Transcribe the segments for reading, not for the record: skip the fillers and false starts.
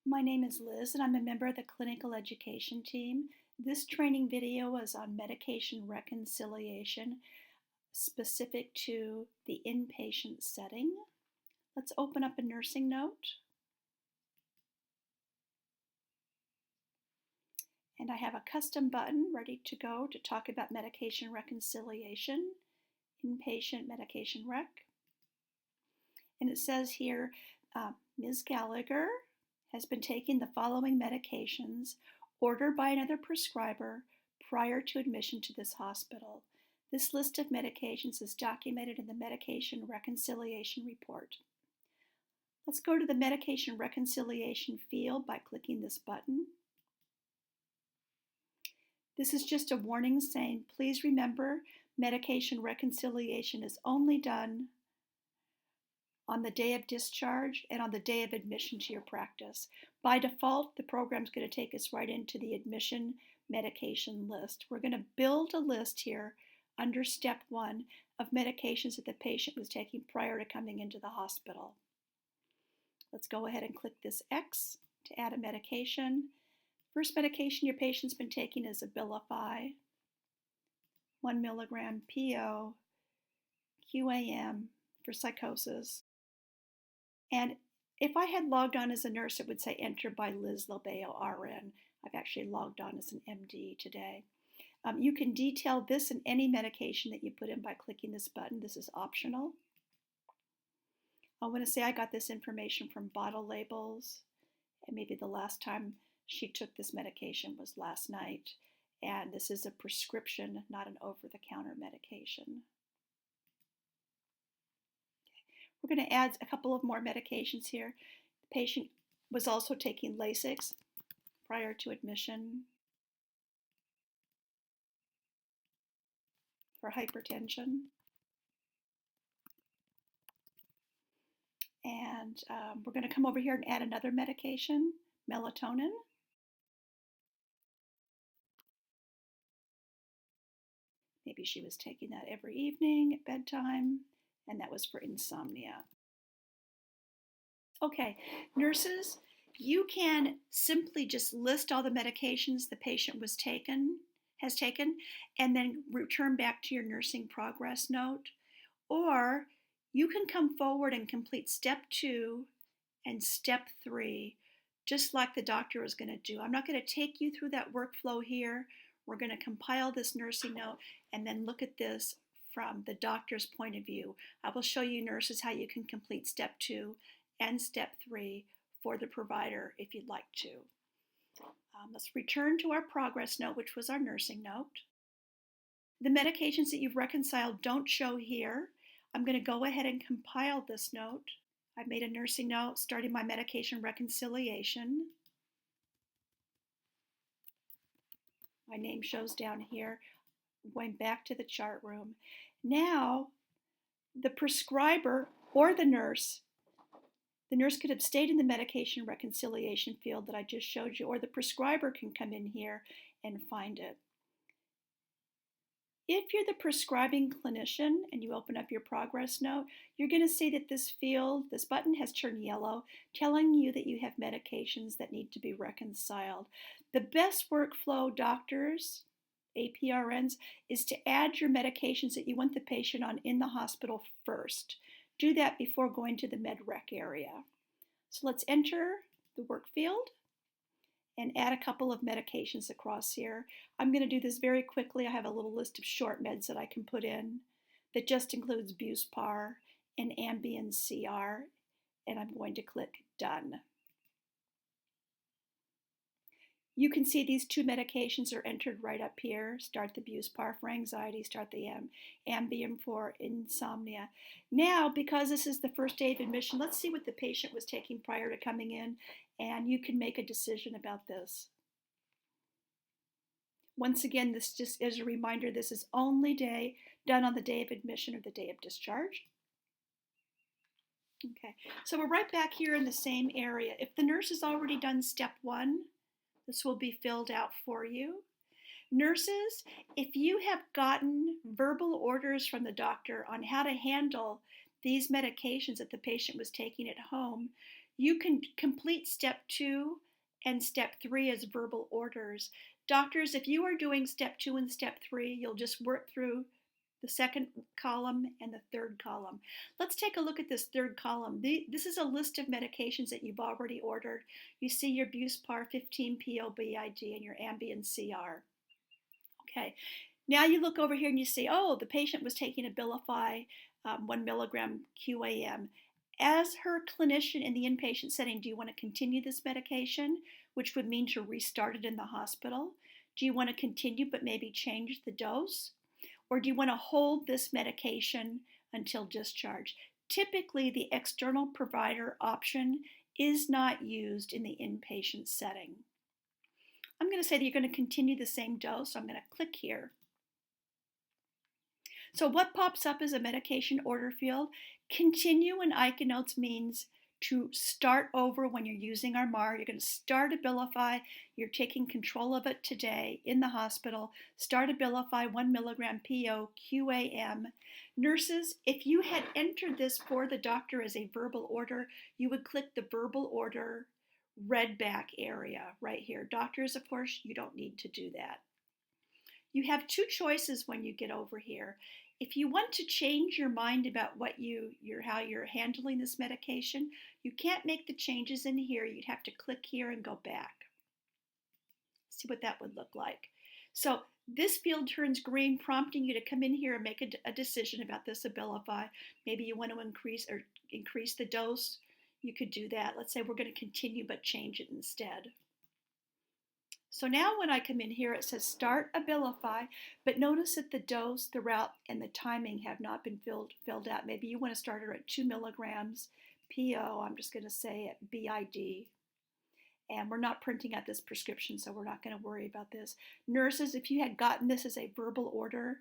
My name is Liz and I'm a member of the clinical education team. This training video is on medication reconciliation specific to the inpatient setting. Let's open up a nursing note. And I have a custom button ready to go to talk about medication reconciliation, inpatient medication rec. And it says here, Ms. Gallagher has been taking the following medications ordered by another prescriber prior to admission to this hospital. This list of medications is documented in the medication reconciliation report. Let's go to the medication reconciliation field by clicking this button. This is just a warning saying, please remember, medication reconciliation is only done on the day of discharge and on the day of admission to your practice. By default, the program's going to take us right into the admission medication list. We're going to build a list here under step 1 of medications that the patient was taking prior to coming into the hospital. Let's go ahead and click this X to add a medication. First medication your patient's been taking is Abilify, 1 milligram PO, QAM for psychosis. And if I had logged on as a nurse, it would say enter by Liz Lobeo, RN. I've actually logged on as an MD today. You can detail this and any medication that you put in by clicking this button. This is optional. I want to say I got this information from bottle labels, and maybe the last time she took this medication was last night. And this is a prescription, not an over-the-counter medication. We're going to add a couple of more medications here. The patient was also taking Lasix prior to admission for hypertension. And we're going to come over here and add another medication, melatonin. Maybe she was taking that every evening at bedtime, and that was for insomnia. Okay, nurses, you can simply just list all the medications the patient has taken, and then return back to your nursing progress note. Or you can come forward and complete step 2 and step 3, just like the doctor is going to do. I'm not going to take you through that workflow here. We're going to compile this nursing note and then look at this from the doctor's point of view. I will show you nurses how you can complete step 2 and step 3 for the provider if you'd like to. Let's return to our progress note, which was our nursing note. The medications that you've reconciled don't show here. I'm going to go ahead and compile this note. I've made a nursing note starting my medication reconciliation. My name shows down here. I'm going back to the chart room. Now, the prescriber or the nurse could have stayed in the medication reconciliation field that I just showed you, or the prescriber can come in here and find it. If you're the prescribing clinician and you open up your progress note, you're going to see that this field, this button has turned yellow, telling you that you have medications that need to be reconciled. The best workflow, doctors, APRNs, is to add your medications that you want the patient on in the hospital first. Do that before going to the Med Rec area. So let's enter the work field and add a couple of medications across here. I'm going to do this very quickly. I have a little list of short meds that I can put in that just includes Buspar and Ambien CR, and I'm going to click Done. You can see these 2 medications are entered right up here. Start the Buspar for anxiety, start the Ambien for insomnia. Now, because this is the first day of admission, let's see what the patient was taking prior to coming in, and you can make a decision about this. Once again, this just is a reminder, this is only done on the day of admission or the day of discharge. Okay, so we're right back here in the same area. If the nurse has already done step 1, this will be filled out for you. Nurses, if you have gotten verbal orders from the doctor on how to handle these medications that the patient was taking at home, You can complete step 2 and step 3 as verbal orders. Doctors, if you are doing step 2 and step 3, you'll just work through the second column and the third column. Let's take a look at this third column. This is a list of medications that you've already ordered. You see your Buspar 15 PO-BID and your Ambien CR. Okay, now you look over here and you see, oh, the patient was taking Abilify 1 milligram QAM. As her clinician in the inpatient setting, do you want to continue this medication, which would mean to restart it in the hospital? Do you want to continue but maybe change the dose? Or do you want to hold this medication until discharge? Typically, the external provider option is not used in the inpatient setting. I'm going to say that you're going to continue the same dose, so I'm going to click here. So what pops up as a medication order field? Continue in ICANotes means to start over when you're using our MAR. You're going to start Abilify. You're taking control of it today in the hospital. Start Abilify 1 milligram PO QAM. Nurses, if you had entered this for the doctor as a verbal order, you would click the verbal order read back area right here. Doctors, of course, you don't need to do that. You have two choices when you get over here. If you want to change your mind about how you're handling this medication, you can't make the changes in here. You'd have to click here and go back. See what that would look like. So this field turns green, prompting you to come in here and make a decision about this Abilify. Maybe you want to increase the dose. You could do that. Let's say we're going to continue but change it instead. So now when I come in here, it says start Abilify, but notice that the dose, the route, and the timing have not been filled out. Maybe you want to start her at 2 milligrams PO. I'm just going to say at BID. And we're not printing out this prescription, so we're not going to worry about this. Nurses, if you had gotten this as a verbal order,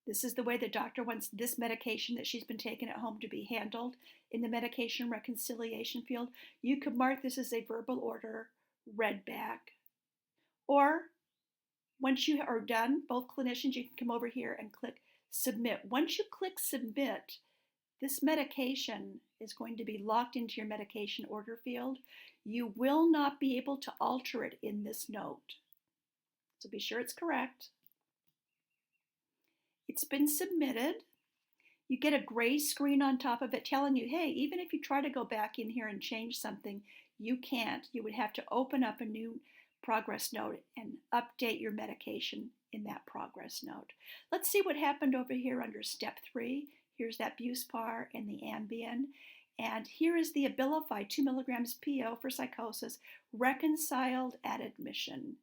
this is the way the doctor wants this medication that she's been taking at home to be handled in the medication reconciliation field. You could mark this as a verbal order, read back. Or once you are done, both clinicians, you can come over here and click submit. Once you click submit, this medication is going to be locked into your medication order field. You will not be able to alter it in this note. So be sure it's correct. It's been submitted. You get a gray screen on top of it telling you, hey, even if you try to go back in here and change something, you can't. You would have to open up a new progress note and update your medication in that progress note. Let's see what happened over here under step 3. Here's that Buspar and the Ambien. And here is the Abilify 2 milligrams PO for psychosis, reconciled at admission.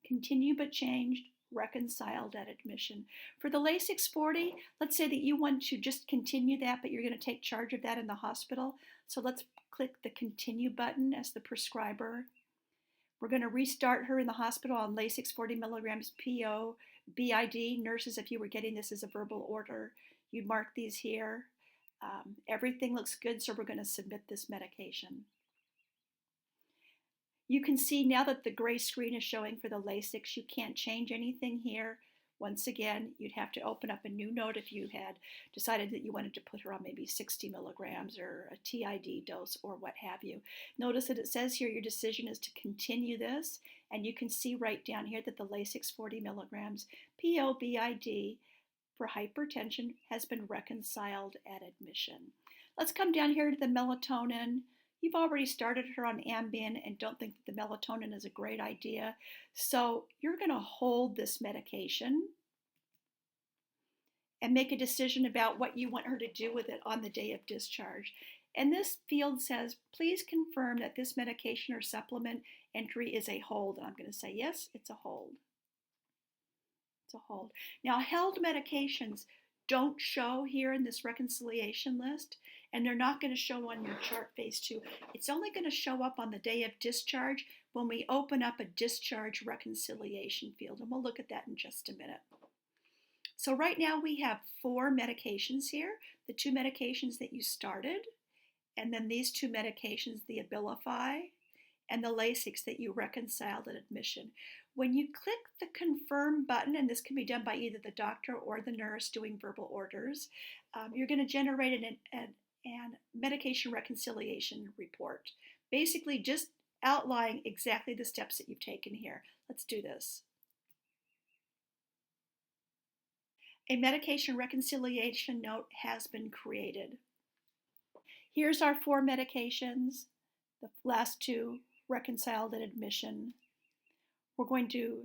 Continue but changed, reconciled at admission. For the Lasix 40, let's say that you want to just continue that, but you're going to take charge of that in the hospital. So let's click the continue button as the prescriber. We're going to restart her in the hospital on Lasix 40 milligrams PO, BID. Nurses, if you were getting this as a verbal order, you'd mark these here. Everything looks good, so we're going to submit this medication. You can see now that the gray screen is showing for the Lasix, you can't change anything here. Once again, you'd have to open up a new note if you had decided that you wanted to put her on maybe 60 milligrams or a TID dose or what have you. Notice that it says here your decision is to continue this, and you can see right down here that the Lasix 40 milligrams PO-BID for hypertension has been reconciled at admission. Let's come down here to the melatonin. You've already started her on Ambien and don't think that the melatonin is a great idea. So you're going to hold this medication and make a decision about what you want her to do with it on the day of discharge. And this field says, please confirm that this medication or supplement entry is a hold. And I'm going to say, yes, it's a hold. It's a hold. Now, held medications don't show here in this reconciliation list, and they're not going to show on your chart phase 2. It's only going to show up on the day of discharge when we open up a discharge reconciliation field, and we'll look at that in just a minute. So right now we have 4 medications here, the 2 medications that you started, and then these 2 medications, the Abilify and the Lasix that you reconciled at admission. When you click the confirm button, and this can be done by either the doctor or the nurse doing verbal orders, you're going to generate and medication reconciliation report. Basically just outlining exactly the steps that you've taken here. Let's do this. A medication reconciliation note has been created. Here's our 4 medications. The last 2 reconciled at admission. We're going to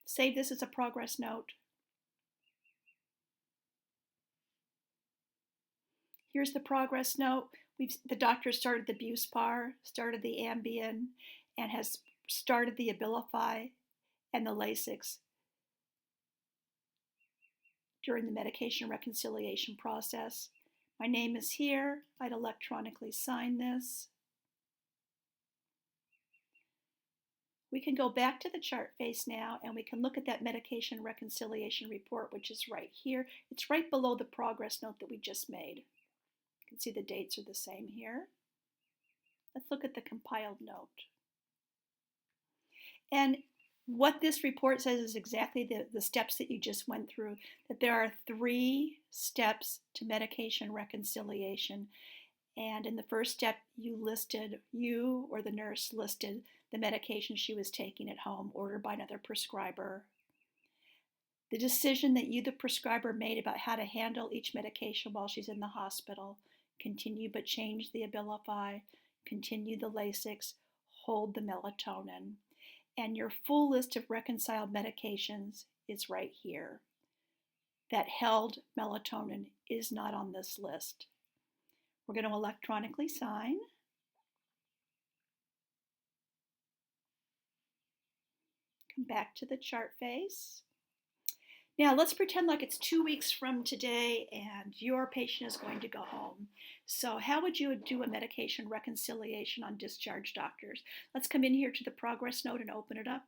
save this as a progress note. Here's the progress note. The doctor started the Buspar, started the Ambien, and has started the Abilify and the Lasix during the medication reconciliation process. My name is here. I'd electronically sign this. We can go back to the chart face now and we can look at that medication reconciliation report, which is right here. It's right below the progress note that we just made. You can see the dates are the same here. Let's look at the compiled note. And what this report says is exactly the steps that you just went through, that there are 3 steps to medication reconciliation. And in the first step, you or the nurse listed the medication she was taking at home, ordered by another prescriber. The decision that you, the prescriber, made about how to handle each medication while she's in the hospital. Continue but change the Abilify, continue the Lasix, hold the melatonin. And your full list of reconciled medications is right here. That held melatonin is not on this list. We're going to electronically sign. Come back to the chart face. Now let's pretend like it's 2 weeks from today and your patient is going to go home. So how would you do a medication reconciliation on discharge, doctors? Let's come in here to the progress note and open it up.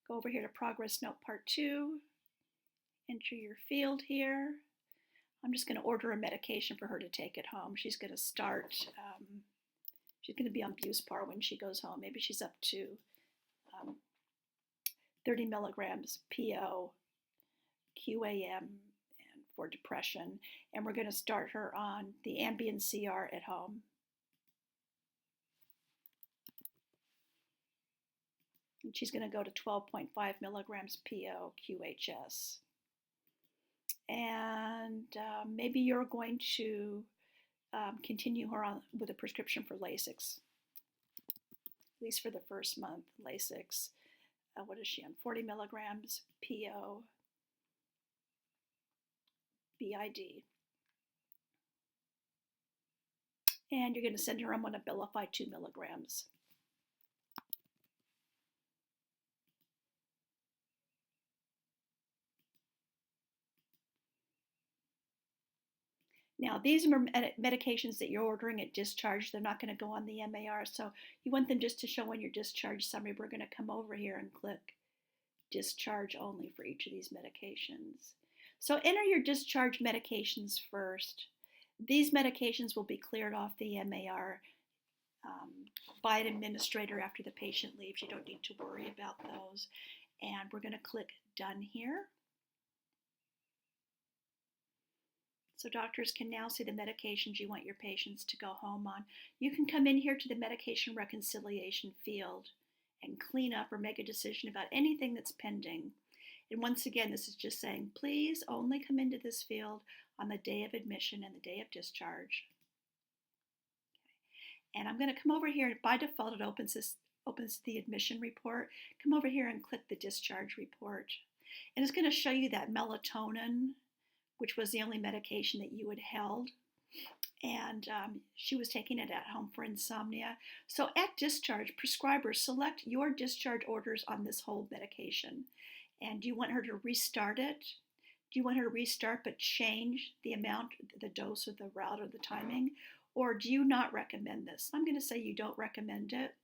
Go over here to progress note part 2. Enter your field here. I'm just going to order a medication for her to take at home. She's going to start, she's going to be on Buspar when she goes home. Maybe she's up to 30 milligrams PO, QAM, and for depression. And we're going to start her on the Ambien CR at home. And she's going to go to 12.5 milligrams PO, QHS. And maybe you're going to continue her on with a prescription for Lasix, at least for the first month. Lasix, what is she on? 40 milligrams PO, BID. And you're going to send her on Abilify 2 milligrams. Now, these are medications that you're ordering at discharge. They're not going to go on the MAR, so you want them just to show in your discharge summary. We're going to come over here and click discharge only for each of these medications. So enter your discharge medications first. These medications will be cleared off the MAR by an administrator after the patient leaves. You don't need to worry about those. And we're going to click done here. So doctors can now see the medications you want your patients to go home on. You can come in here to the medication reconciliation field and clean up or make a decision about anything that's pending. And once again, this is just saying, please only come into this field on the day of admission and the day of discharge. Okay. And I'm going to come over here. By default, it opens the admission report. Come over here and click the discharge report. And it's going to show you that melatonin, which was the only medication that you had held. And she was taking it at home for insomnia. So at discharge, prescribers select your discharge orders on this whole medication. And do you want her to restart it? Do you want her to restart but change the amount, the dose, or the route, or the timing? Or do you not recommend this? I'm going to say you don't recommend it.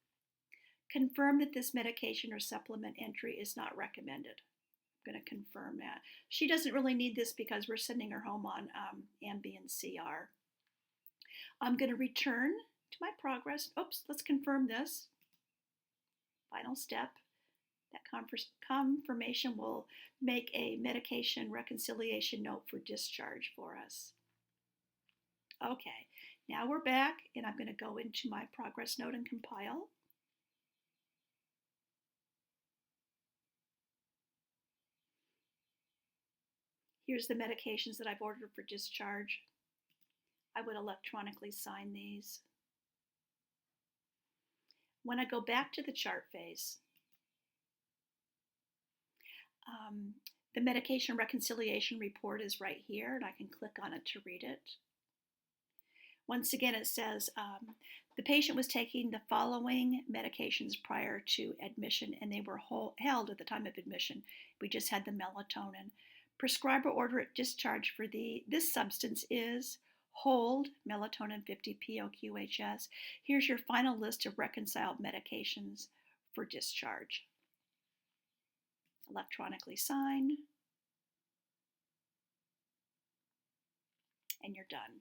Confirm that this medication or supplement entry is not recommended. I'm going to confirm that. She doesn't really need this because we're sending her home on Ambien CR. I'm going to return to my progress. Oops, let's confirm this. Final step. That confirmation will make a medication reconciliation note for discharge for us. Okay, now we're back, and I'm going to go into my progress note and compile. Here's the medications that I've ordered for discharge. I would electronically sign these. When I go back to the chart phase, the medication reconciliation report is right here, and I can click on it to read it. Once again, it says the patient was taking the following medications prior to admission, and they were held at the time of admission. We just had the melatonin. Prescriber order at discharge for this substance is hold melatonin 50 POQHS. Here's your final list of reconciled medications for discharge. Electronically sign, and you're done.